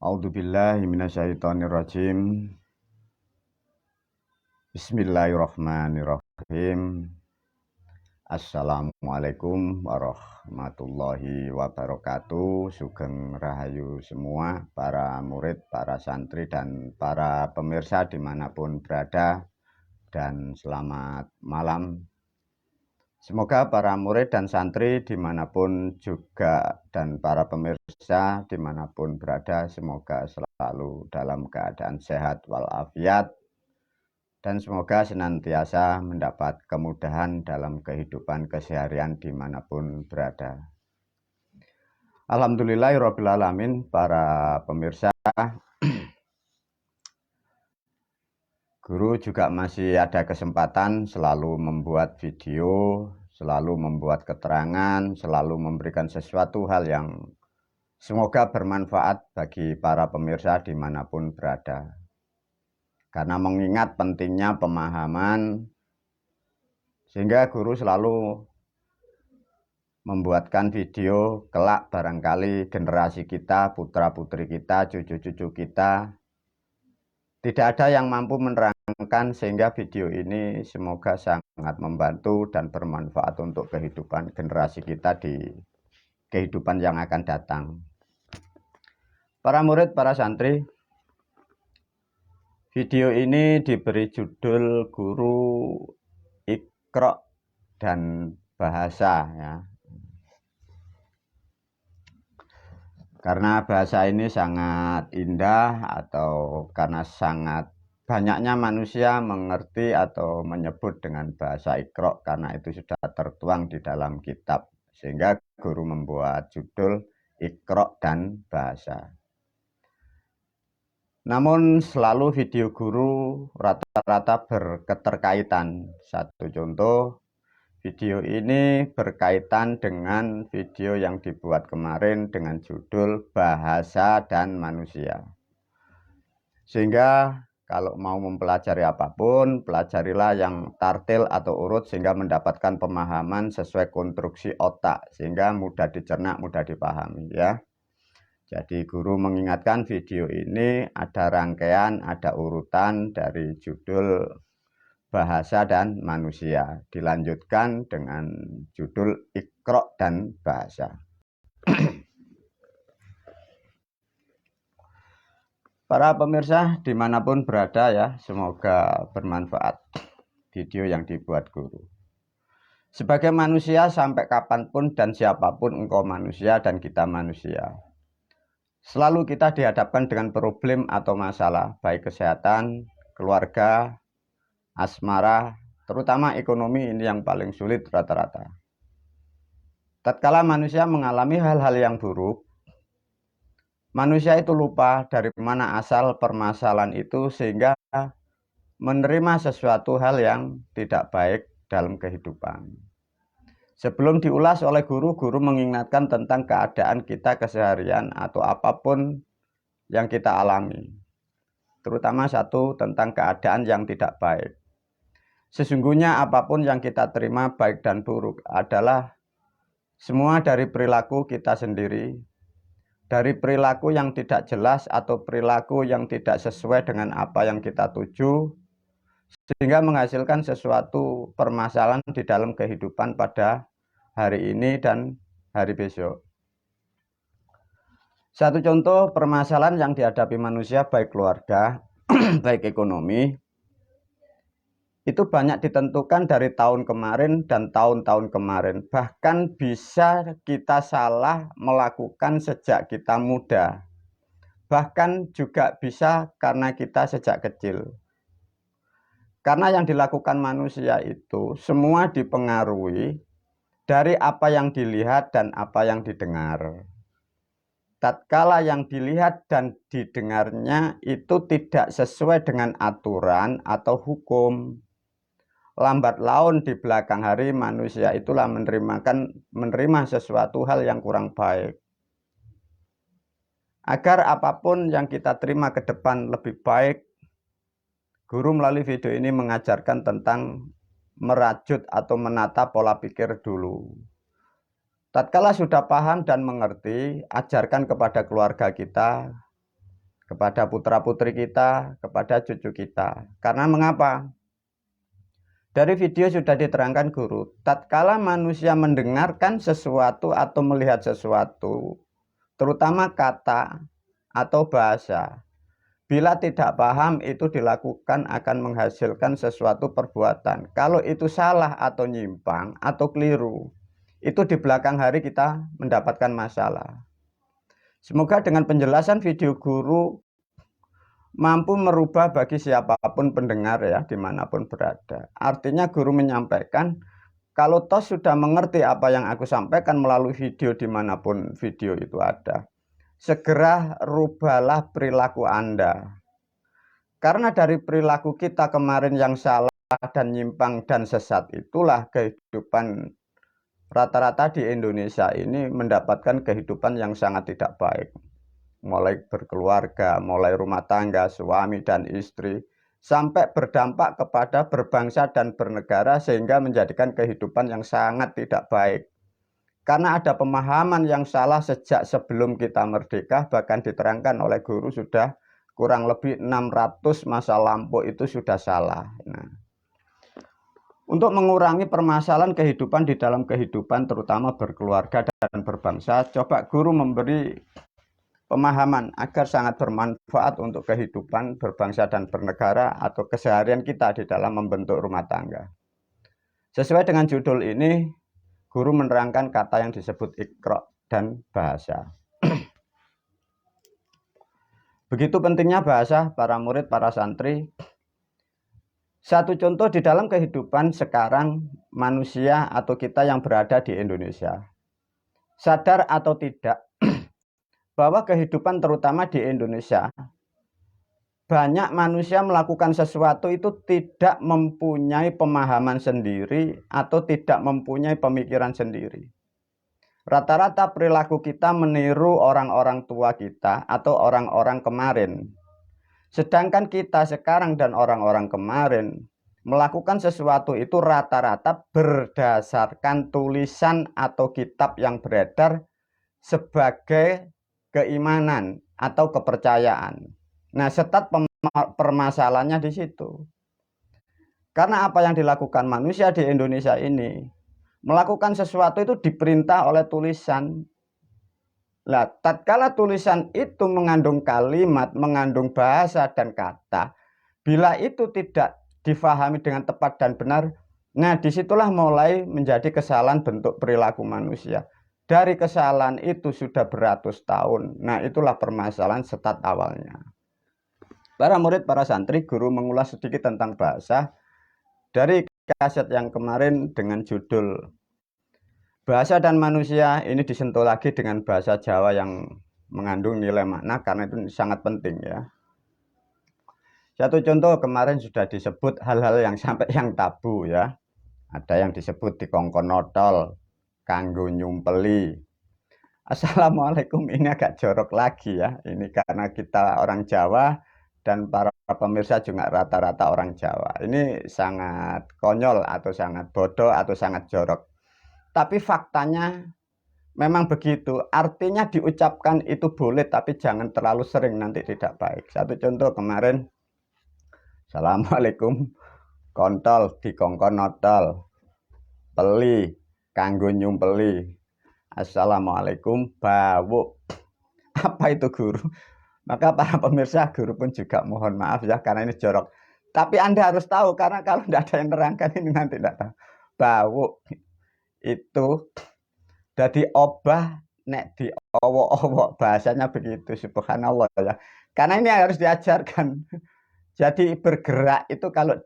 A'udzubillahi minasyaitonirrajim. Bismillahirrahmanirrahim. Assalamualaikum warahmatullahi wabarakatuh. Sugeng rahayu semua para murid, para santri, dan para pemirsa dimanapun berada. Dan selamat malam. Semoga para murid dan santri dimanapun juga dan para pemirsa dimanapun berada, semoga selalu dalam keadaan sehat walafiat dan semoga senantiasa mendapat kemudahan dalam kehidupan keseharian dimanapun berada. Alhamdulillahirrabbilalamin, para pemirsa. Guru juga masih ada kesempatan selalu membuat video, selalu membuat keterangan, selalu memberikan sesuatu hal yang semoga bermanfaat bagi para pemirsa dimanapun berada. Karena mengingat pentingnya pemahaman, sehingga guru selalu membuatkan video kelak barangkali generasi kita, putra-putri kita, cucu-cucu kita, tidak ada yang mampu menerangkan, sehingga video ini semoga sangat membantu dan bermanfaat untuk kehidupan generasi kita di kehidupan yang akan datang. Para murid, para santri, video ini diberi judul Guru Iqra dan Bahasa, ya. Karena bahasa ini sangat indah atau karena sangat banyaknya manusia mengerti atau menyebut dengan bahasa Iqra, karena itu sudah tertuang di dalam kitab, sehingga guru membuat judul Iqra dan Bahasa. Namun selalu video guru rata-rata berketerkaitan. Satu contoh, video ini berkaitan dengan video yang dibuat kemarin dengan judul Bahasa dan Manusia. Sehingga kalau mau mempelajari apapun, pelajarilah yang tartil atau urut sehingga mendapatkan pemahaman sesuai konstruksi otak, sehingga mudah dicerna, mudah dipahami, ya. Jadi guru mengingatkan video ini ada rangkaian, ada urutan dari judul Bahasa dan Manusia, dilanjutkan dengan judul Iqra dan Bahasa. Para pemirsa dimanapun berada, ya, semoga bermanfaat video yang dibuat guru. Sebagai manusia, sampai kapanpun dan siapapun engkau manusia dan kita manusia, selalu kita dihadapkan dengan problem atau masalah, baik kesehatan, keluarga, asmara, terutama ekonomi. Ini yang paling sulit rata-rata. Tatkala manusia mengalami hal-hal yang buruk, manusia itu lupa dari mana asal permasalahan itu, sehingga menerima sesuatu hal yang tidak baik dalam kehidupan. Sebelum diulas oleh guru, guru mengingatkan tentang keadaan kita keseharian atau apapun yang kita alami. Terutama satu, tentang keadaan yang tidak baik. Sesungguhnya apapun yang kita terima, baik dan buruk, adalah semua dari perilaku kita sendiri, dari perilaku yang tidak jelas atau perilaku yang tidak sesuai dengan apa yang kita tuju, sehingga menghasilkan sesuatu permasalahan di dalam kehidupan pada hari ini dan hari besok. Satu contoh permasalahan yang dihadapi manusia, baik keluarga, baik ekonomi, itu banyak ditentukan dari tahun kemarin dan tahun-tahun kemarin. Bahkan bisa kita salah melakukan sejak kita muda. Bahkan juga bisa karena kita sejak kecil. Karena yang dilakukan manusia itu semua dipengaruhi dari apa yang dilihat dan apa yang didengar. Tatkala yang dilihat dan didengarnya itu tidak sesuai dengan aturan atau hukum, lambat laun di belakang hari manusia itulah menerima sesuatu hal yang kurang baik. Agar apapun yang kita terima ke depan lebih baik, guru melalui video ini mengajarkan tentang merajut atau menata pola pikir dulu. Tatkala sudah paham dan mengerti, ajarkan kepada keluarga kita, kepada putra-putri kita, kepada cucu kita. Karena mengapa? Dari video sudah diterangkan guru, tatkala manusia mendengarkan sesuatu atau melihat sesuatu, terutama kata atau bahasa, bila tidak paham itu dilakukan akan menghasilkan sesuatu perbuatan. Kalau itu salah atau nyimpang atau keliru, itu di belakang hari kita mendapatkan masalah. Semoga dengan penjelasan video guru mampu merubah bagi siapapun pendengar ya, dimanapun berada. Artinya guru menyampaikan, kalau toh sudah mengerti apa yang aku sampaikan melalui video dimanapun video itu ada, segera rubahlah perilaku Anda. Karena dari perilaku kita kemarin yang salah dan nyimpang dan sesat, itulah kehidupan rata-rata di Indonesia ini mendapatkan kehidupan yang sangat tidak baik. Mulai berkeluarga, mulai rumah tangga, suami dan istri, sampai berdampak kepada berbangsa dan bernegara sehingga menjadikan kehidupan yang sangat tidak baik. Karena ada pemahaman yang salah sejak sebelum kita merdeka, bahkan diterangkan oleh guru sudah kurang lebih 600 masa lampau itu sudah salah. Nah, untuk mengurangi permasalahan kehidupan di dalam kehidupan, terutama berkeluarga dan berbangsa, coba guru memberi pemahaman agar sangat bermanfaat untuk kehidupan berbangsa dan bernegara atau keseharian kita di dalam membentuk rumah tangga. Sesuai dengan judul ini, guru menerangkan kata yang disebut ikra dan bahasa. Begitu pentingnya bahasa para murid, para santri. Satu contoh di dalam kehidupan sekarang manusia atau kita yang berada di Indonesia. Sadar atau tidak, bahwa kehidupan terutama di Indonesia, banyak manusia melakukan sesuatu itu tidak mempunyai pemahaman sendiri atau tidak mempunyai pemikiran sendiri. Rata-rata perilaku kita meniru orang-orang tua kita atau orang-orang kemarin. Sedangkan kita sekarang dan orang-orang kemarin melakukan sesuatu itu rata-rata berdasarkan tulisan atau kitab yang beredar sebagai keimanan atau kepercayaan. Nah, setat permasalahannya di situ. Karena apa yang dilakukan manusia di Indonesia ini, melakukan sesuatu itu diperintah oleh tulisan. Nah, tatkala tulisan itu mengandung kalimat, mengandung bahasa dan kata, bila itu tidak difahami dengan tepat dan benar, nah disitulah mulai menjadi kesalahan bentuk perilaku manusia. Dari kesalahan itu sudah beratus tahun. Nah, itulah permasalahan setat awalnya. Para murid, para santri, guru mengulas sedikit tentang bahasa dari kaset yang kemarin dengan judul Bahasa dan Manusia. Ini disentuh lagi dengan bahasa Jawa yang mengandung nilai makna karena itu sangat penting ya. Satu contoh kemarin sudah disebut hal-hal yang sampai yang tabu ya. Ada yang disebut dikongkon nodol, kanggo nyumpeli. Assalamualaikum, ini agak jorok lagi ya. Ini karena kita orang Jawa dan para pemirsa juga rata-rata orang Jawa. Ini sangat konyol atau sangat bodoh atau sangat jorok. Tapi faktanya memang begitu. Artinya diucapkan itu boleh, tapi jangan terlalu sering, nanti tidak baik. Satu contoh kemarin, Assalamualaikum, kontol dikongkon nodol, peli kanggo nyumpeli. Assalamualaikum bau. Apa itu guru? Maka para pemirsa, guru pun juga mohon maaf ya karena ini jorok. Tapi Anda harus tahu, karena kalau tidak ada yang nerangkan ini nanti tidak tahu. Bau itu jadi obah nek di owo-owo, bahasanya begitu, subhanallah ya. Karena ini harus diajarkan. Jadi bergerak itu kalau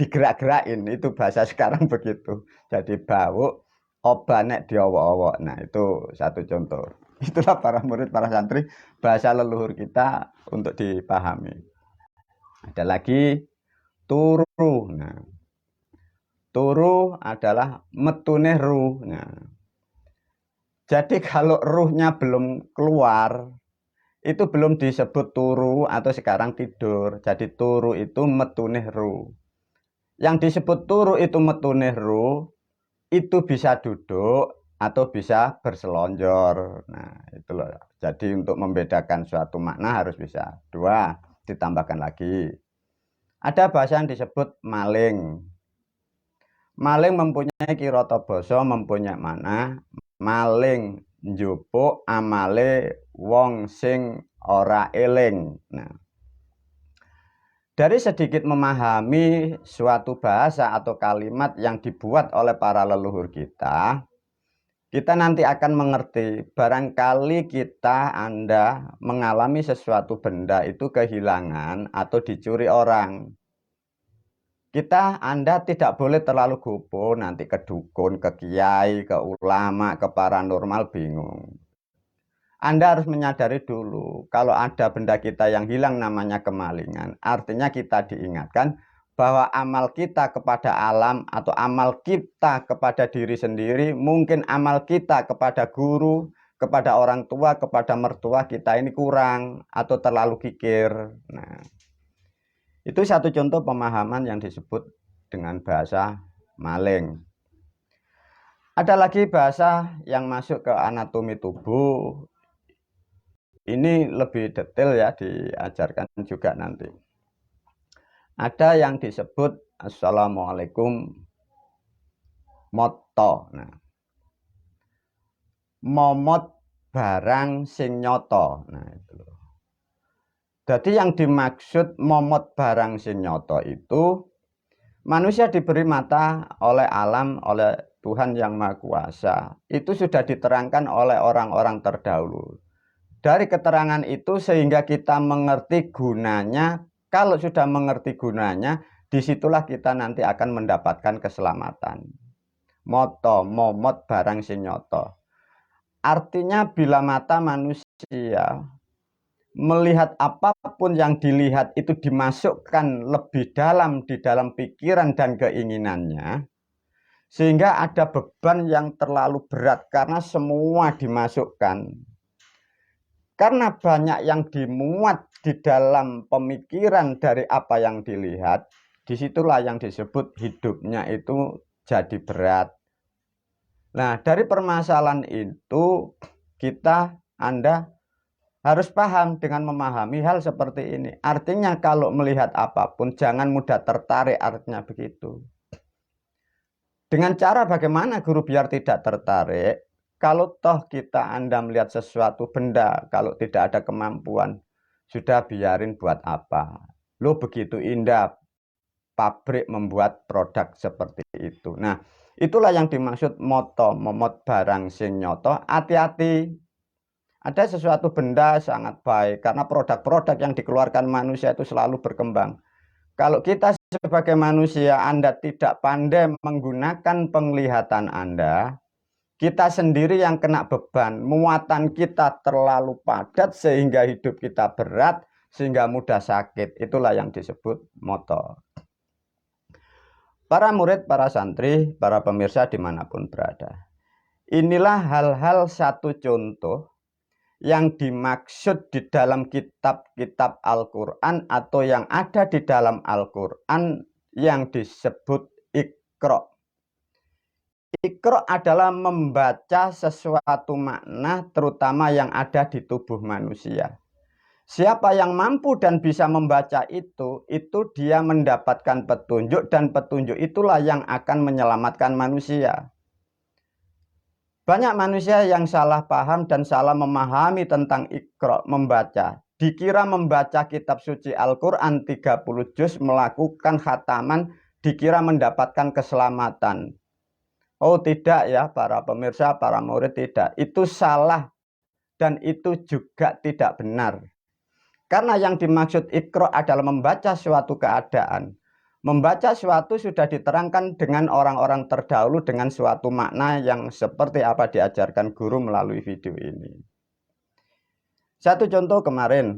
digerak-gerakin itu bahasa sekarang begitu. Jadi bau obah nek di owo-owo. Nah, itu satu contoh. Itulah para murid, para santri, bahasa leluhur kita untuk dipahami. Ada lagi turu. Nah, turu adalah metune ruh. Nah, jadi kalau ruhnya belum keluar, itu belum disebut turu atau sekarang tidur. Jadi turu itu metune ruh. Yang disebut turu itu metune ruh, itu bisa duduk atau bisa berselonjor. Nah, itu loh. Jadi untuk membedakan suatu makna harus bisa. Dua, ditambahkan lagi. Ada bahasa yang disebut maling. Maling mempunyai kirata basa, mempunyai makna maling njupuk amale wong sing ora eling. Nah, dari sedikit memahami suatu bahasa atau kalimat yang dibuat oleh para leluhur kita, kita nanti akan mengerti, barangkali Anda mengalami sesuatu benda itu kehilangan atau dicuri orang. Anda tidak boleh terlalu gopoh nanti ke dukun, ke kiai, ke ulama, ke paranormal, bingung. Anda harus menyadari dulu, kalau ada benda kita yang hilang namanya kemalingan, artinya kita diingatkan bahwa amal kita kepada alam atau amal kita kepada diri sendiri, mungkin amal kita kepada guru, kepada orang tua, kepada mertua kita ini kurang atau terlalu kikir. Nah, itu satu contoh pemahaman yang disebut dengan bahasa maling. Ada lagi bahasa yang masuk ke anatomi tubuh. Ini lebih detail ya, diajarkan juga nanti. Ada yang disebut assalamualaikum moto. Nah, momot barang sing nyoto. Nah, itu. Jadi yang dimaksud momot barang sing nyoto itu manusia diberi mata oleh alam, oleh Tuhan Yang Maha Kuasa. Itu sudah diterangkan oleh orang-orang terdahulu. Dari keterangan itu sehingga kita mengerti gunanya. Kalau sudah mengerti gunanya, disitulah kita nanti akan mendapatkan keselamatan. Moto, momot barang sing nyoto. Artinya bila mata manusia melihat apapun yang dilihat itu dimasukkan lebih dalam di dalam pikiran dan keinginannya, sehingga ada beban yang terlalu berat karena semua dimasukkan. Karena banyak yang dimuat di dalam pemikiran dari apa yang dilihat, disitulah yang disebut hidupnya itu jadi berat. Nah, dari permasalahan itu Anda harus paham dengan memahami hal seperti ini. Artinya kalau melihat apapun jangan mudah tertarik, artinya begitu. Dengan cara bagaimana guru biar tidak tertarik? Kalau toh Anda melihat sesuatu benda, kalau tidak ada kemampuan, sudah biarin buat apa. Lo begitu indah pabrik membuat produk seperti itu. Nah, itulah yang dimaksud moto, momot barang sing nyoto. Hati-hati. Ada sesuatu benda sangat baik karena produk-produk yang dikeluarkan manusia itu selalu berkembang. Kalau kita sebagai manusia Anda tidak pandai menggunakan penglihatan Anda, kita sendiri yang kena beban, muatan kita terlalu padat sehingga hidup kita berat, sehingga mudah sakit. Itulah yang disebut moto. Para murid, para santri, para pemirsa dimanapun berada. Inilah hal-hal satu contoh yang dimaksud di dalam kitab-kitab Al-Quran atau yang ada di dalam Al-Quran yang disebut Iqra. Iqra adalah membaca sesuatu makna terutama yang ada di tubuh manusia. Siapa yang mampu dan bisa membaca itu dia mendapatkan petunjuk dan petunjuk itulah yang akan menyelamatkan manusia. Banyak manusia yang salah paham dan salah memahami tentang Iqra, membaca. Dikira membaca kitab suci Al-Quran 30 juz melakukan khataman, dikira mendapatkan keselamatan. Oh tidak ya para pemirsa, para murid, tidak. Itu salah dan itu juga tidak benar. Karena yang dimaksud Iqra adalah membaca suatu keadaan. Membaca suatu sudah diterangkan dengan orang-orang terdahulu dengan suatu makna yang seperti apa diajarkan guru melalui video ini. Satu contoh kemarin,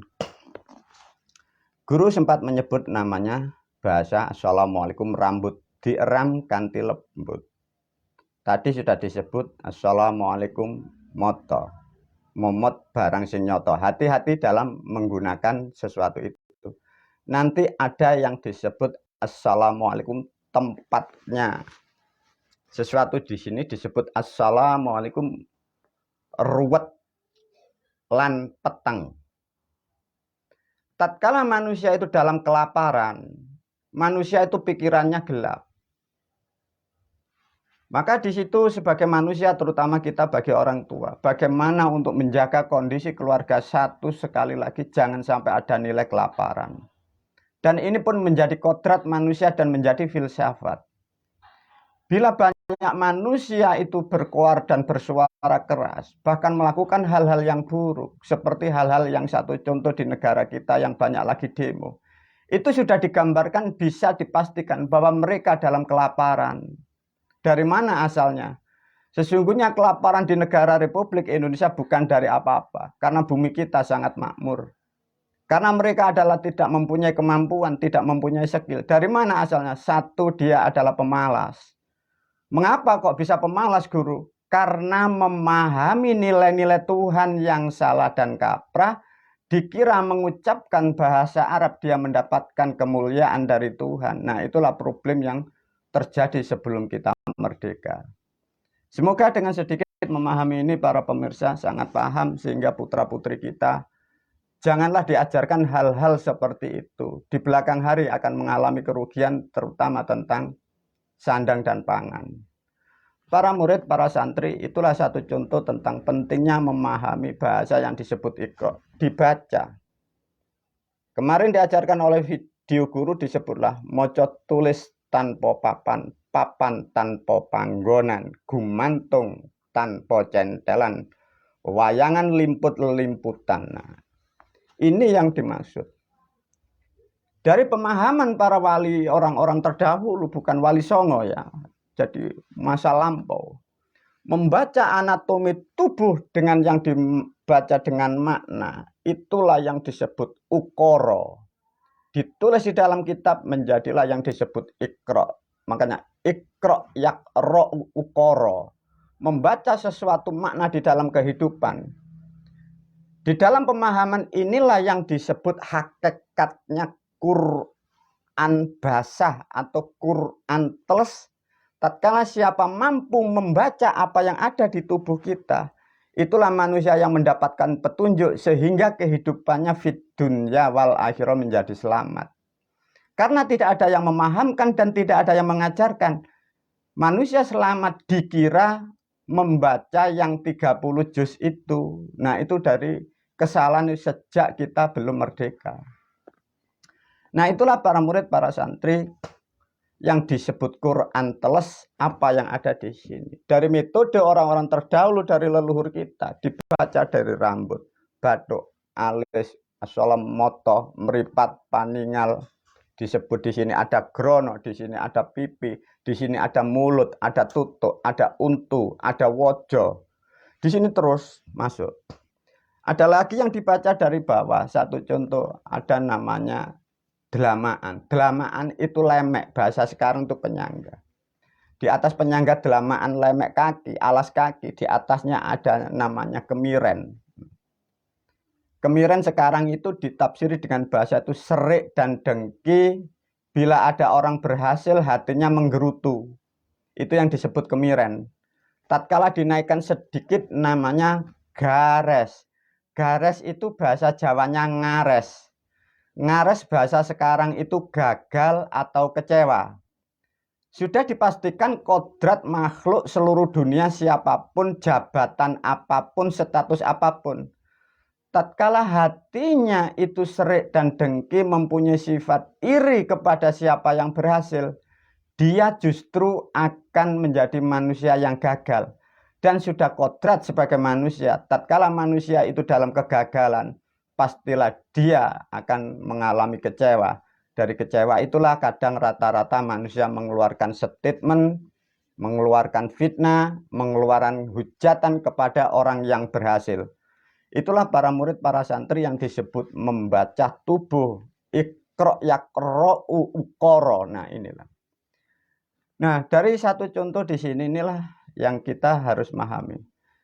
guru sempat menyebut namanya bahasa assalamualaikum rambut dieram kanti lembut. Tadi sudah disebut assalamualaikum moto, momot barang sing nyoto. Hati-hati dalam menggunakan sesuatu itu. Nanti ada yang disebut assalamualaikum tempatnya. Sesuatu di sini disebut assalamualaikum ruwet lan peteng. Tatkala manusia itu dalam kelaparan, manusia itu pikirannya gelap. Maka di situ sebagai manusia, terutama kita bagi orang tua, bagaimana untuk menjaga kondisi keluarga satu, sekali lagi jangan sampai ada nilai kelaparan. Dan ini pun menjadi kodrat manusia dan menjadi filsafat. Bila banyak manusia itu berkoar dan bersuara keras, bahkan melakukan hal-hal yang buruk, seperti hal-hal yang satu contoh di negara kita yang banyak lagi demo, itu sudah digambarkan bisa dipastikan bahwa mereka dalam kelaparan. Dari mana asalnya? Sesungguhnya kelaparan di negara Republik Indonesia bukan dari apa-apa, karena bumi kita sangat makmur. Karena mereka adalah tidak mempunyai kemampuan, tidak mempunyai skill. Dari mana asalnya? Satu, dia adalah pemalas. Mengapa kok bisa pemalas, guru? Karena memahami nilai-nilai Tuhan yang salah dan kaprah, dikira mengucapkan bahasa Arab dia mendapatkan kemuliaan dari Tuhan. Nah, itulah problem yang terjadi sebelum kita merdeka. Semoga dengan sedikit memahami ini para pemirsa sangat paham sehingga putra-putri kita janganlah diajarkan hal-hal seperti itu. Di belakang hari akan mengalami kerugian terutama tentang sandang dan pangan. Para murid, para santri, itulah satu contoh tentang pentingnya memahami bahasa yang disebut Iqra, dibaca. Kemarin diajarkan oleh video guru disebutlah moco tulis tanpa papan, papan tanpa panggonan, gumantung tanpa centelan, wayangan limput-limputan. Nah, ini yang dimaksud. Dari pemahaman para wali, orang-orang terdahulu, bukan wali songo ya, jadi masa lampau. Membaca anatomi tubuh dengan yang dibaca dengan makna, itulah yang disebut ukoro. Ditulis di dalam kitab menjadilah yang disebut Iqra. Makanya Iqra yaqra ukoro. Membaca sesuatu makna di dalam kehidupan. Di dalam pemahaman inilah yang disebut hakikatnya Quran basah atau Quran teles. Tatkala siapa mampu membaca apa yang ada di tubuh kita, itulah manusia yang mendapatkan petunjuk sehingga kehidupannya fid dunya wal akhirah menjadi selamat. Karena tidak ada yang memahamkan dan tidak ada yang mengajarkan, manusia selamat dikira membaca yang 30 juz itu. Nah, itu dari kesalahan sejak kita belum merdeka. Nah, itulah para murid, para santri yang disebut Quran teles apa yang ada di sini. Dari metode orang-orang terdahulu dari leluhur kita dibaca dari rambut, batuk, alis, asolam, moto, meripat, paningal. Disebut di sini ada grono, di sini ada pipi, di sini ada mulut, ada tutuk, ada untu, ada wojo. Di sini terus masuk. Ada lagi yang dibaca dari bawah. Satu contoh, ada namanya delamaan. Delamaan itu lemek, bahasa sekarang itu penyangga. Di atas penyangga delamaan lemek kaki, alas kaki, di atasnya ada namanya kemiren. Kemiren sekarang itu ditafsiri dengan bahasa itu serik dan dengki. Bila ada orang berhasil hatinya menggerutu. Itu yang disebut kemiren. Tatkala dinaikkan sedikit namanya gares. Gares itu bahasa Jawanya ngares. Ngares bahasa sekarang itu gagal atau kecewa. Sudah dipastikan kodrat makhluk seluruh dunia siapapun, jabatan apapun, status apapun. Tatkala hatinya itu serik dan dengki, mempunyai sifat iri kepada siapa yang berhasil, dia justru akan menjadi manusia yang gagal. Dan sudah kodrat sebagai manusia, tatkala manusia itu dalam kegagalan, pastilah dia akan mengalami kecewa. Dari kecewa itulah kadang rata-rata manusia mengeluarkan statement, mengeluarkan fitnah, mengeluarkan hujatan kepada orang yang berhasil. Itulah para murid, para santri yang disebut membaca tubuh. Iqra yaqra ukoro. Nah, inilah. Nah, dari satu contoh di sini inilah yang kita harus memahami.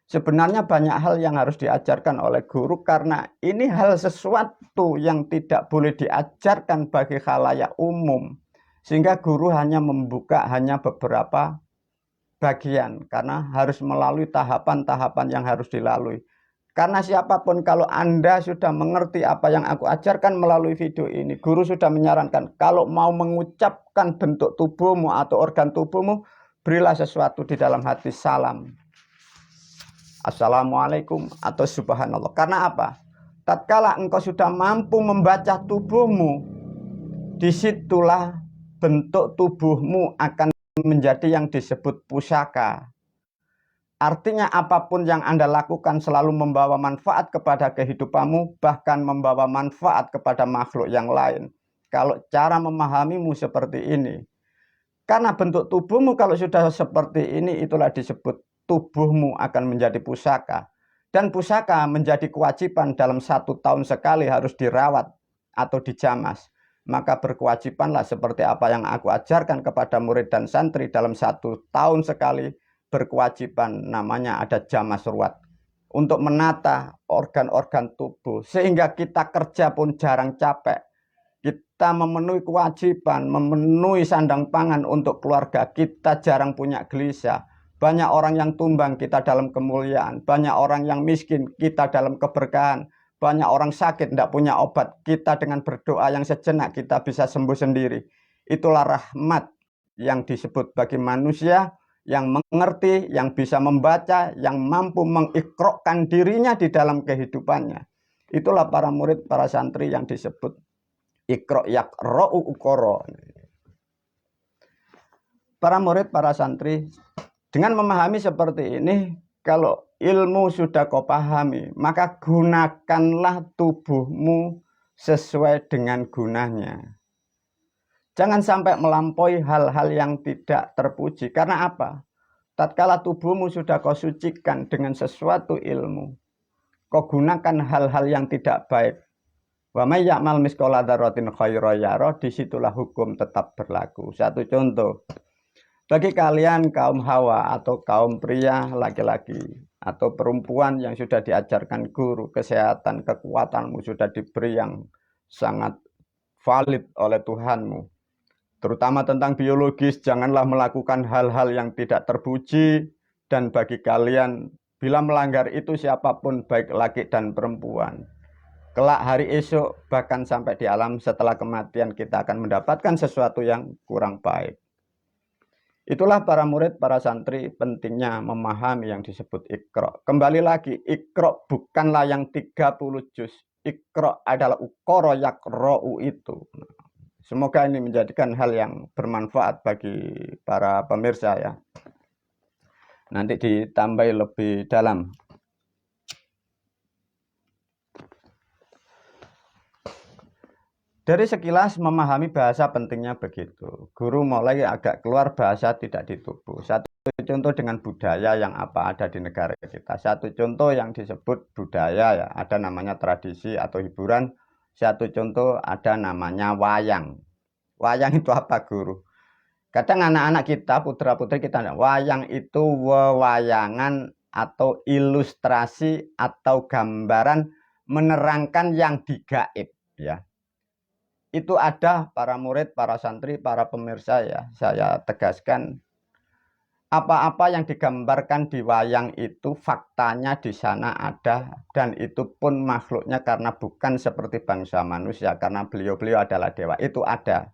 Sebenarnya banyak hal yang harus diajarkan oleh guru karena ini hal sesuatu yang tidak boleh diajarkan bagi khalayak umum. Sehingga guru hanya membuka hanya beberapa bagian karena harus melalui tahapan-tahapan yang harus dilalui. Karena siapapun kalau Anda sudah mengerti apa yang aku ajarkan melalui video ini, guru sudah menyarankan kalau mau mengucapkan bentuk tubuhmu atau organ tubuhmu, berilah sesuatu di dalam hati, salam, assalamualaikum atau subhanallah. Karena apa? Tatkala engkau sudah mampu membaca tubuhmu, disitulah bentuk tubuhmu akan menjadi yang disebut pusaka. Artinya apapun yang Anda lakukan selalu membawa manfaat kepada kehidupanmu, bahkan membawa manfaat kepada makhluk yang lain. Kalau cara memahamimu seperti ini. Karena bentuk tubuhmu kalau sudah seperti ini, itulah disebut tubuhmu akan menjadi pusaka. Dan pusaka menjadi kewajiban dalam 1 tahun sekali harus dirawat atau dijamas. Maka berkewajibanlah seperti apa yang aku ajarkan kepada murid dan santri dalam 1 tahun sekali, berkewajiban namanya ada jamas ruwat untuk menata organ-organ tubuh sehingga kita kerja pun jarang capek, kita memenuhi kewajiban, memenuhi sandang pangan untuk keluarga, kita jarang punya gelisah. Banyak orang yang tumbang, kita dalam kemuliaan. Banyak orang yang miskin, kita dalam keberkahan. Banyak orang sakit, tidak punya obat, kita dengan berdoa yang sejenak kita bisa sembuh sendiri. Itulah rahmat yang disebut bagi manusia yang mengerti, yang bisa membaca, yang mampu mengikrokkan dirinya di dalam kehidupannya. Itulah para murid, para santri yang disebut ikrok yakro'u ukoro. Para murid, para santri, dengan memahami seperti ini, kalau ilmu sudah kau pahami, maka gunakanlah tubuhmu sesuai dengan gunanya. Jangan sampai melampaui hal-hal yang tidak terpuji. Karena apa? Tatkala tubuhmu sudah kau sucikan dengan sesuatu ilmu, kau gunakan hal-hal yang tidak baik. Wa may ya'mal misqala dzarratin khairan yarah, disitulah hukum tetap berlaku. Satu contoh, bagi kalian kaum hawa atau kaum pria laki-laki atau perempuan yang sudah diajarkan guru, kesehatan, kekuatanmu sudah diberi yang sangat valid oleh Tuhanmu. Terutama tentang biologis, janganlah melakukan hal-hal yang tidak terpuji. Dan bagi kalian, bila melanggar itu siapapun, baik laki dan perempuan, kelak hari esok, bahkan sampai di alam setelah kematian, kita akan mendapatkan sesuatu yang kurang baik. Itulah para murid, para santri, pentingnya memahami yang disebut Iqra. Kembali lagi, Iqra bukanlah yang 30 juz. Iqra adalah ukoro yakro'u itu. Semoga ini menjadikan hal yang bermanfaat bagi para pemirsa ya. Nanti ditambahi lebih dalam. Dari sekilas memahami bahasa pentingnya begitu. Guru mulai agak keluar bahasa tidak ditubuh. Satu contoh dengan budaya yang apa ada di negara kita. Satu contoh yang disebut budaya ya, ada namanya tradisi atau hiburan. Satu contoh ada namanya wayang. Wayang itu apa guru? Kadang anak-anak kita, putra-putri kita, wayang itu wewayangan atau ilustrasi atau gambaran menerangkan yang digaib ya. Itu ada para murid, para santri, para pemirsa ya. Saya tegaskan, apa-apa yang digambarkan di wayang itu faktanya di sana ada, dan itu pun makhluknya karena bukan seperti bangsa manusia, karena beliau-beliau adalah dewa, itu ada.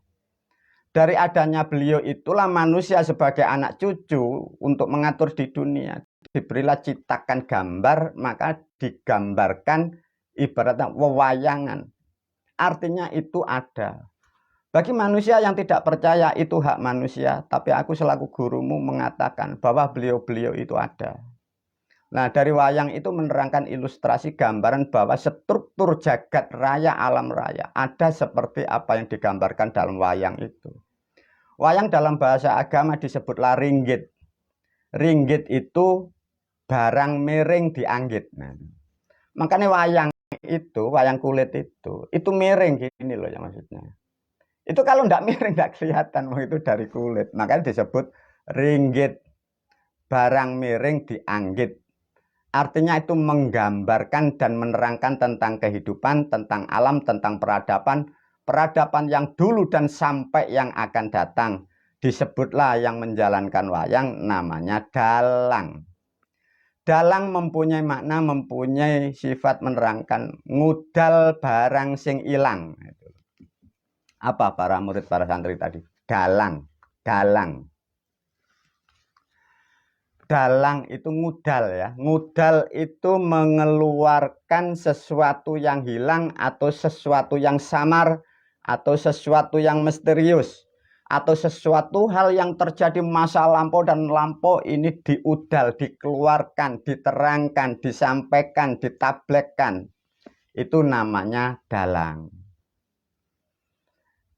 Dari adanya beliau itulah manusia sebagai anak cucu untuk mengatur di dunia. Diberilah ciptakan gambar, maka digambarkan ibaratnya wewayangan. Artinya itu ada. Bagi manusia yang tidak percaya itu hak manusia, tapi aku selaku gurumu mengatakan bahwa beliau-beliau itu ada. Nah, dari wayang itu menerangkan ilustrasi gambaran bahwa struktur jagat raya alam raya ada seperti apa yang digambarkan dalam wayang itu. Wayang dalam bahasa agama disebutlah ringgit. Ringgit itu barang miring dianggit. Nah, makanya wayang itu, wayang kulit itu miring gini loh ya maksudnya. Itu kalau enggak miring enggak kelihatan, itu dari kulit. Makanya disebut ringgit, barang miring dianggit. Artinya itu menggambarkan dan menerangkan tentang kehidupan, tentang alam, tentang peradaban. Peradaban yang dulu dan sampai yang akan datang. disebutlah yang menjalankan wayang namanya dalang. Dalang mempunyai makna, mempunyai sifat menerangkan ngudal barang sing ilang. Apa para murid, para santri tadi? Dalang, dalang. Dalang itu ngudal ya. Ngudal itu mengeluarkan sesuatu yang hilang atau sesuatu yang samar atau sesuatu yang misterius atau sesuatu hal yang terjadi masa lampau dan lampau ini diudal, dikeluarkan, diterangkan, disampaikan, ditablekkan. Itu namanya dalang.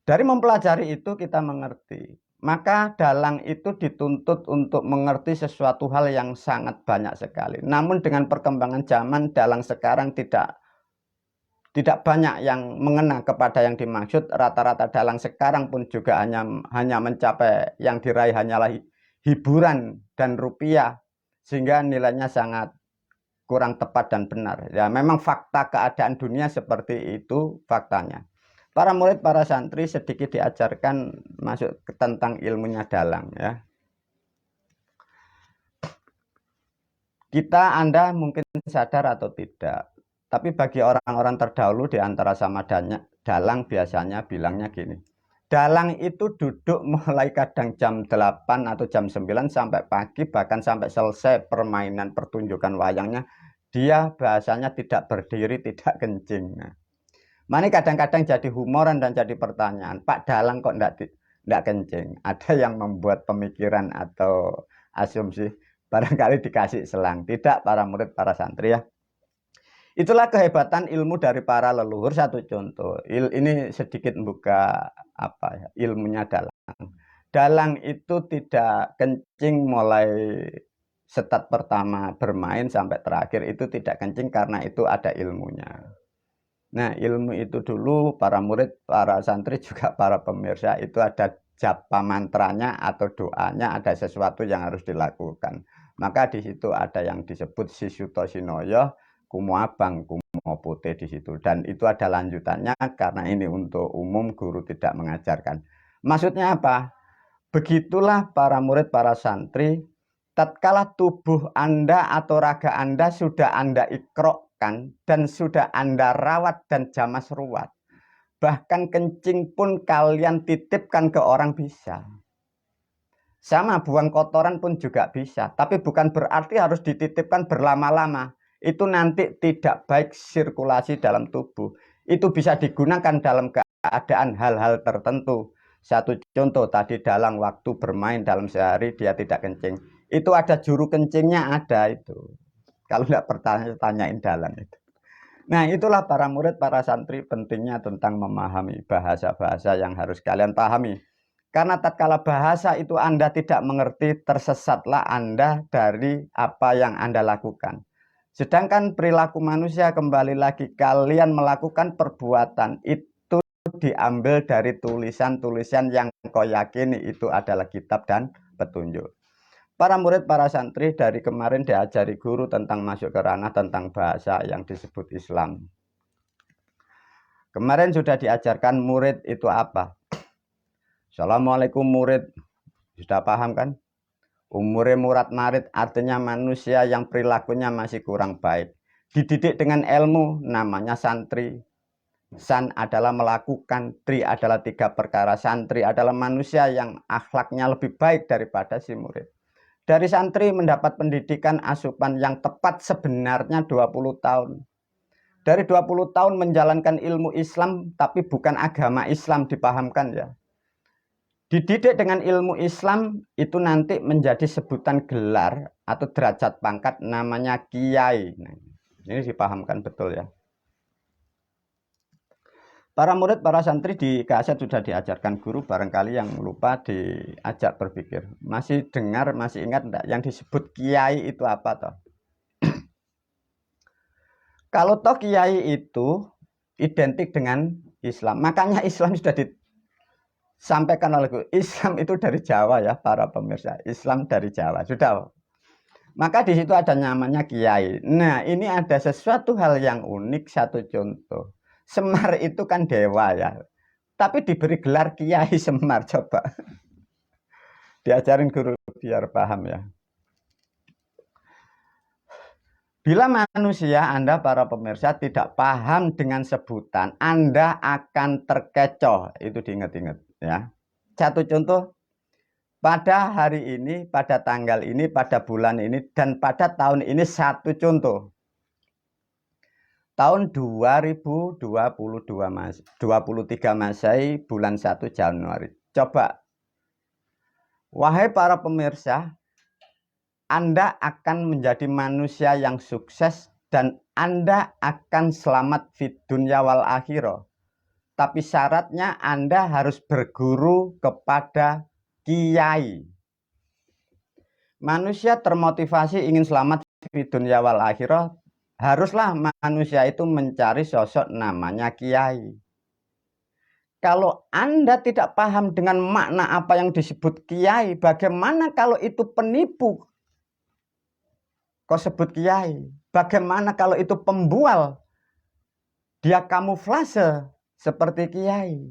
Dari mempelajari itu kita mengerti. Maka dalang itu dituntut untuk mengerti sesuatu hal yang sangat banyak sekali. Namun dengan perkembangan zaman, dalang sekarang tidak banyak yang mengena kepada yang dimaksud. Rata-rata dalang sekarang pun juga hanya mencapai yang diraih hanyalah hiburan dan rupiah, sehingga nilainya sangat kurang tepat dan benar. Ya, memang fakta keadaan dunia seperti itu faktanya. Para murid, para santri sedikit diajarkan masuk tentang ilmunya dalang ya. Anda mungkin sadar atau tidak, tapi bagi orang-orang terdahulu di antara samadanya, dalang biasanya bilangnya gini. Dalang itu duduk mulai kadang jam 8 atau jam 9 sampai pagi, bahkan sampai selesai permainan pertunjukan wayangnya, dia bahasanya tidak berdiri, tidak kencing. Nah, mana kadang-kadang jadi humoran dan jadi pertanyaan, Pak Dalang kok enggak kencing? Ada yang membuat pemikiran atau asumsi, barangkali dikasih selang. Tidak, para murid, para santri ya. Itulah kehebatan ilmu dari para leluhur. Satu contoh, ini sedikit membuka ilmunya dalang. Dalang itu tidak kencing mulai start pertama bermain sampai terakhir, itu tidak kencing karena itu ada ilmunya. Nah, ilmu itu dulu para murid, para santri, juga para pemirsa, itu ada japa mantranya atau doanya, ada sesuatu yang harus dilakukan. Maka di situ ada yang disebut Sisuto Sinoyo, Kumo Abang, Kumo Putih di situ. Dan itu ada lanjutannya karena ini untuk umum, guru tidak mengajarkan. Maksudnya apa? Begitulah para murid, para santri, tatkala tubuh Anda atau raga Anda sudah Anda ikrokkan dan sudah Anda rawat dan jamas ruwat, bahkan kencing pun kalian titipkan ke orang bisa. Sama buang kotoran pun juga bisa, tapi bukan berarti harus dititipkan berlama-lama. Itu nanti tidak baik sirkulasi dalam tubuh. Itu bisa digunakan dalam keadaan hal-hal tertentu. Satu contoh tadi, dalang waktu bermain dalam sehari dia tidak kencing. Itu ada juru kencingnya, ada itu. Kalau nggak tanyain dalang itu. Nah, itulah para murid, para santri, pentingnya tentang memahami bahasa-bahasa yang harus kalian pahami. Karena tatkala bahasa itu Anda tidak mengerti, tersesatlah Anda dari apa yang Anda lakukan. Sedangkan perilaku manusia, kembali lagi, kalian melakukan perbuatan itu diambil dari tulisan-tulisan yang kau yakini itu adalah kitab dan petunjuk. Para murid, para santri, dari kemarin diajari guru tentang masuk ke ranah tentang bahasa yang disebut Islam. Kemarin sudah diajarkan murid itu apa. Assalamualaikum murid, sudah paham kan? Umure murad marid artinya manusia yang perilakunya masih kurang baik. Dididik dengan ilmu namanya santri. San adalah melakukan, tri adalah 3 perkara. Santri adalah manusia yang akhlaknya lebih baik daripada si murid. Dari santri mendapat pendidikan asupan yang tepat sebenarnya 20 tahun. Dari 20 tahun menjalankan ilmu Islam, tapi bukan agama Islam dipahamkan ya. Dididik dengan ilmu Islam itu nanti menjadi sebutan gelar atau derajat pangkat namanya kiai. Nah, ini dipahamkan betul ya. Para murid, para santri di kaset sudah diajarkan guru, barangkali yang lupa diajak berpikir. Masih dengar, masih ingat enggak yang disebut kiai itu apa toh? Kalau toh kiai itu identik dengan Islam, makanya Islam sudah disampaikan oleh guru. Islam itu dari Jawa ya para pemirsa, Islam dari Jawa sudah. Maka di situ ada namanya kiai. Nah, ini ada sesuatu hal yang unik, satu contoh. Semar itu kan dewa ya, tapi diberi gelar Kiai Semar, coba. Diajarin guru biar paham ya. Bila manusia, Anda para pemirsa tidak paham dengan sebutan, Anda akan terkecoh. Itu diingat-ingat ya. Satu contoh, pada hari ini, pada tanggal ini, pada bulan ini, dan pada tahun ini satu contoh. Tahun 2022 23 Masehi, bulan 1 Januari. Coba, wahai para pemirsa, Anda akan menjadi manusia yang sukses dan Anda akan selamat fid dunya wal akhirah. Tapi syaratnya Anda harus berguru kepada kiai. Manusia termotivasi ingin selamat fid dunya wal akhirah, haruslah manusia itu mencari sosok namanya kiai. Kalau Anda tidak paham dengan makna apa yang disebut kiai, bagaimana kalau itu penipu? Kau sebut kiai. Bagaimana kalau itu pembual? Dia kamuflase seperti kiai.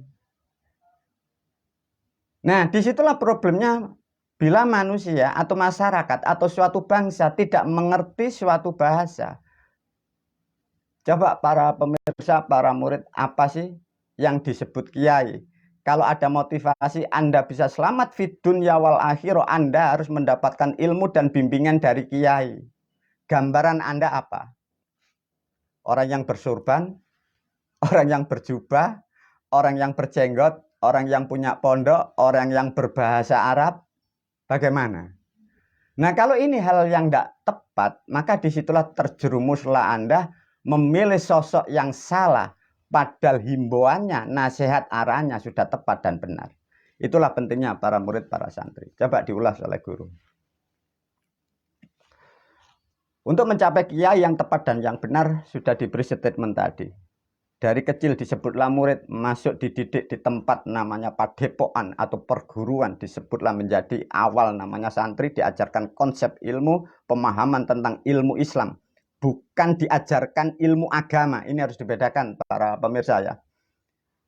Nah, disitulah problemnya bila manusia atau masyarakat atau suatu bangsa tidak mengerti suatu bahasa. Coba para pemirsa, para murid, apa sih yang disebut kiai? Kalau ada motivasi Anda bisa selamat fid dunya wal akhirah, Anda harus mendapatkan ilmu dan bimbingan dari kiai. Gambaran Anda apa? Orang yang bersurban, orang yang berjubah, orang yang berjenggot, orang yang punya pondok, orang yang berbahasa Arab. Bagaimana? Nah, kalau ini hal yang tidak tepat, maka disitulah terjerumuslah Anda memilih sosok yang salah, padahal himbauannya, nasihat arahnya sudah tepat dan benar. Itulah pentingnya para murid, para santri. Coba diulas oleh guru. Untuk mencapai kiai yang tepat dan yang benar sudah diberi statement tadi. Dari kecil disebutlah murid, masuk dididik di tempat namanya padepokan atau perguruan, disebutlah menjadi awal namanya santri, diajarkan konsep ilmu, pemahaman tentang ilmu Islam. Bukan diajarkan ilmu agama, ini harus dibedakan para pemirsa ya.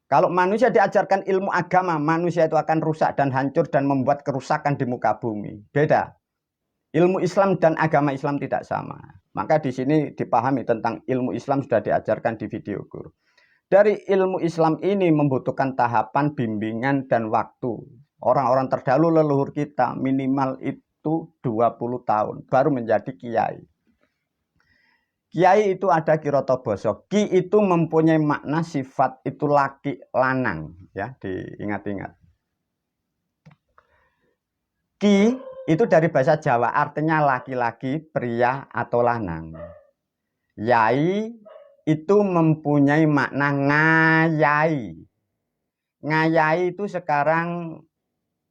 Kalau manusia diajarkan ilmu agama, manusia itu akan rusak dan hancur dan membuat kerusakan di muka bumi. Beda. Ilmu Islam dan agama Islam tidak sama. Maka di sini dipahami tentang ilmu Islam sudah diajarkan di video guru. Dari ilmu Islam ini membutuhkan tahapan, bimbingan, dan waktu. Orang-orang terdahulu leluhur kita minimal itu 20 tahun baru menjadi kiai. Kiai itu ada kirotoboso. Ki itu mempunyai makna sifat itu laki lanang. Ya, diingat-ingat. Ki itu dari bahasa Jawa artinya laki-laki, pria atau lanang. Yai itu mempunyai makna ngayai. Ngayai itu sekarang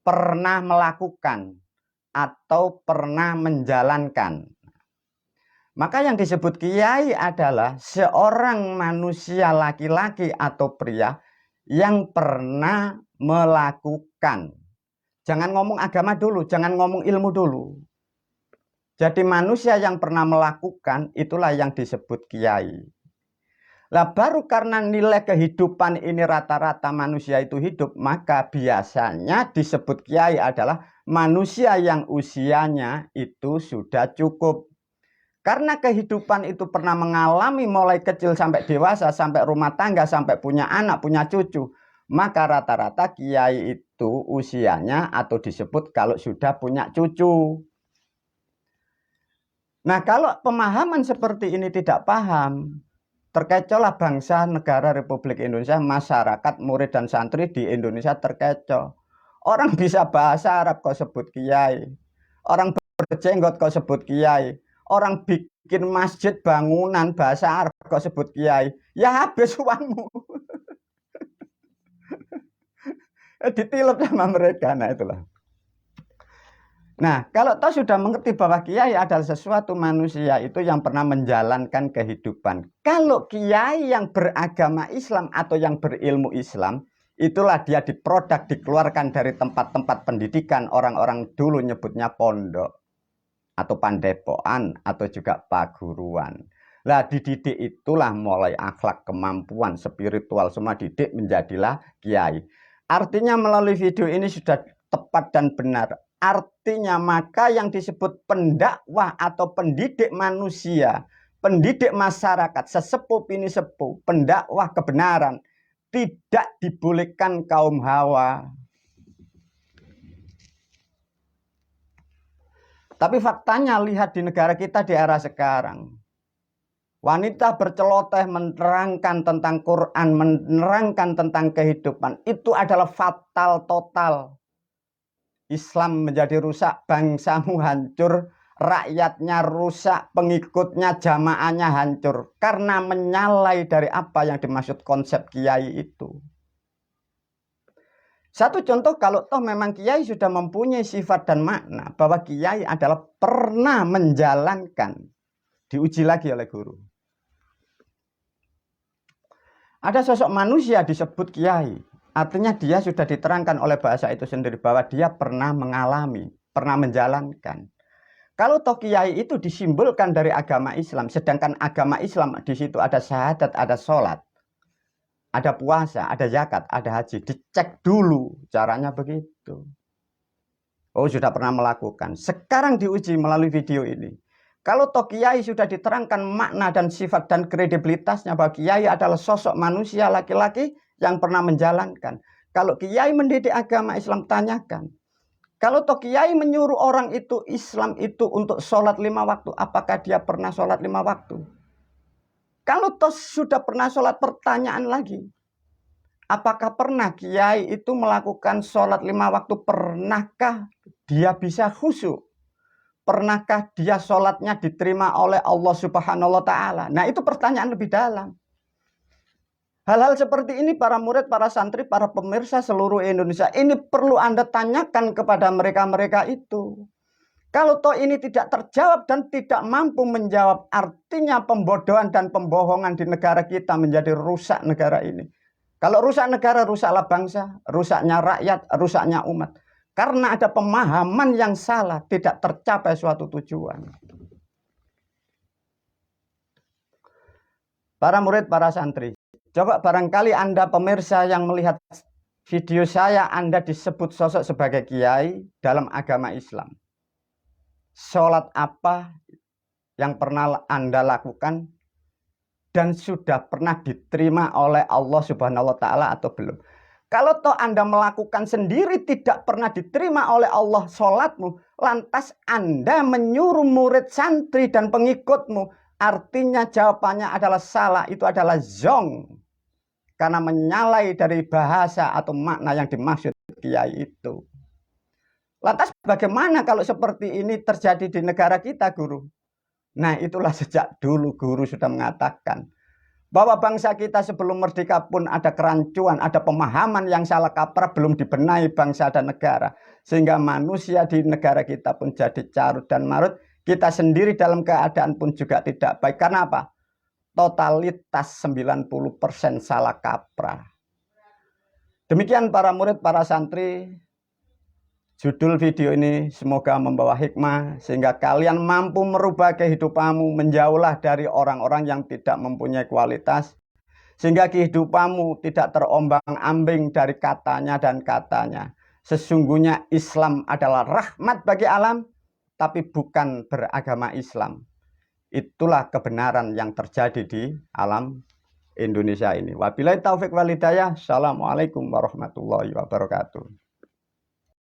pernah melakukan atau pernah menjalankan. Maka yang disebut kiai adalah seorang manusia laki-laki atau pria yang pernah melakukan. Jangan ngomong agama dulu, jangan ngomong ilmu dulu. Jadi manusia yang pernah melakukan, itulah yang disebut kiai. Lah baru karena nilai kehidupan ini rata-rata manusia itu hidup, maka biasanya disebut kiai adalah manusia yang usianya itu sudah cukup. Karena kehidupan itu pernah mengalami mulai kecil sampai dewasa, sampai rumah tangga, sampai punya anak, punya cucu. Maka rata-rata kiai itu usianya atau disebut kalau sudah punya cucu. Nah, kalau pemahaman seperti ini tidak paham, terkecohlah bangsa negara Republik Indonesia, masyarakat, murid dan santri di Indonesia terkecoh. Orang bisa bahasa Arab kok sebut kiai. Orang berjenggot kok sebut kiai. Orang bikin masjid bangunan bahasa Arab kok sebut kiai. Ya habis uangmu. Ditilep sama mereka. Nah itulah. Nah kalau toh sudah mengerti bahwa kiai adalah sesuatu manusia itu yang pernah menjalankan kehidupan. Kalau kiai yang beragama Islam atau yang berilmu Islam, itulah dia diproduk, dikeluarkan dari tempat-tempat pendidikan. Orang-orang dulu nyebutnya pondok atau pandepokan atau juga paguruan. Lah dididik itulah mulai akhlak, kemampuan, spiritual semua didik menjadilah kiai. Artinya melalui video ini sudah tepat dan benar. Artinya maka yang disebut pendakwah atau pendidik manusia, pendidik masyarakat, sesepuh ini sepuh, pendakwah kebenaran, tidak dibolehkan kaum hawa. Tapi faktanya lihat di negara kita di era sekarang. Wanita berceloteh menerangkan tentang Quran, menerangkan tentang kehidupan. Itu adalah fatal total. Islam menjadi rusak, bangsamu hancur, rakyatnya rusak, pengikutnya, jamaahnya hancur. Karena menyalahi dari apa yang dimaksud konsep kiai itu. Satu contoh, kalau toh memang kiai sudah mempunyai sifat dan makna bahwa kiai adalah pernah menjalankan, diuji lagi oleh guru. Ada sosok manusia disebut kiai, artinya dia sudah diterangkan oleh bahasa itu sendiri bahwa dia pernah mengalami, pernah menjalankan. Kalau toh kiai itu disimbolkan dari agama Islam, sedangkan agama Islam di situ ada syahadat, ada sholat, ada puasa, ada zakat, ada haji. Dicek dulu caranya begitu. Oh, sudah pernah melakukan. Sekarang diuji melalui video ini. Kalau toh kiai sudah diterangkan makna dan sifat dan kredibilitasnya bahwa kiai adalah sosok manusia laki-laki yang pernah menjalankan. Kalau kiai mendidik agama Islam, tanyakan. Kalau toh kiai menyuruh orang itu Islam itu untuk sholat 5 waktu, apakah dia pernah sholat 5 waktu? Kalau toh sudah pernah sholat, pertanyaan lagi. Apakah pernah kiai itu melakukan sholat 5 waktu? Pernahkah dia bisa khusyuk? Pernahkah dia sholatnya diterima oleh Allah Subhanahu wa Ta'ala? Nah, itu pertanyaan lebih dalam. Hal-hal seperti ini para murid, para santri, para pemirsa seluruh Indonesia, ini perlu Anda tanyakan kepada mereka-mereka itu. Kalau toh ini tidak terjawab dan tidak mampu menjawab, artinya pembodohan dan pembohongan di negara kita menjadi rusak negara ini. Kalau rusak negara, rusaklah bangsa, rusaknya rakyat, rusaknya umat. Karena ada pemahaman yang salah, tidak tercapai suatu tujuan. Para murid, para santri, coba barangkali Anda pemirsa yang melihat video saya, Anda disebut sosok sebagai kiai dalam agama Islam. Sholat apa yang pernah Anda lakukan dan sudah pernah diterima oleh Allah Subhanahu wa Ta'ala atau belum? Kalau toh Anda melakukan sendiri tidak pernah diterima oleh Allah sholatmu, lantas Anda menyuruh murid santri dan pengikutmu, artinya jawabannya adalah salah, itu adalah zong. Karena menyalahi dari bahasa atau makna yang dimaksud kiai itu. Lantas bagaimana kalau seperti ini terjadi di negara kita, guru? Nah, itulah sejak dulu guru sudah mengatakan bahwa bangsa kita sebelum merdeka pun ada kerancuan, ada pemahaman yang salah kaprah, belum dibenahi bangsa dan negara. Sehingga manusia di negara kita pun jadi carut dan marut. Kita sendiri dalam keadaan pun juga tidak baik. Karena apa? Totalitas 90% salah kaprah. Demikian para murid, para santri. Judul video ini semoga membawa hikmah sehingga kalian mampu merubah kehidupanmu, menjauhlah dari orang-orang yang tidak mempunyai kualitas, sehingga kehidupanmu tidak terombang-ambing dari katanya dan katanya. Sesungguhnya Islam adalah rahmat bagi alam, tapi bukan beragama Islam. Itulah kebenaran yang terjadi di alam Indonesia ini. Wabillahi taufik wal hidayah. Assalamualaikum warahmatullahi wabarakatuh.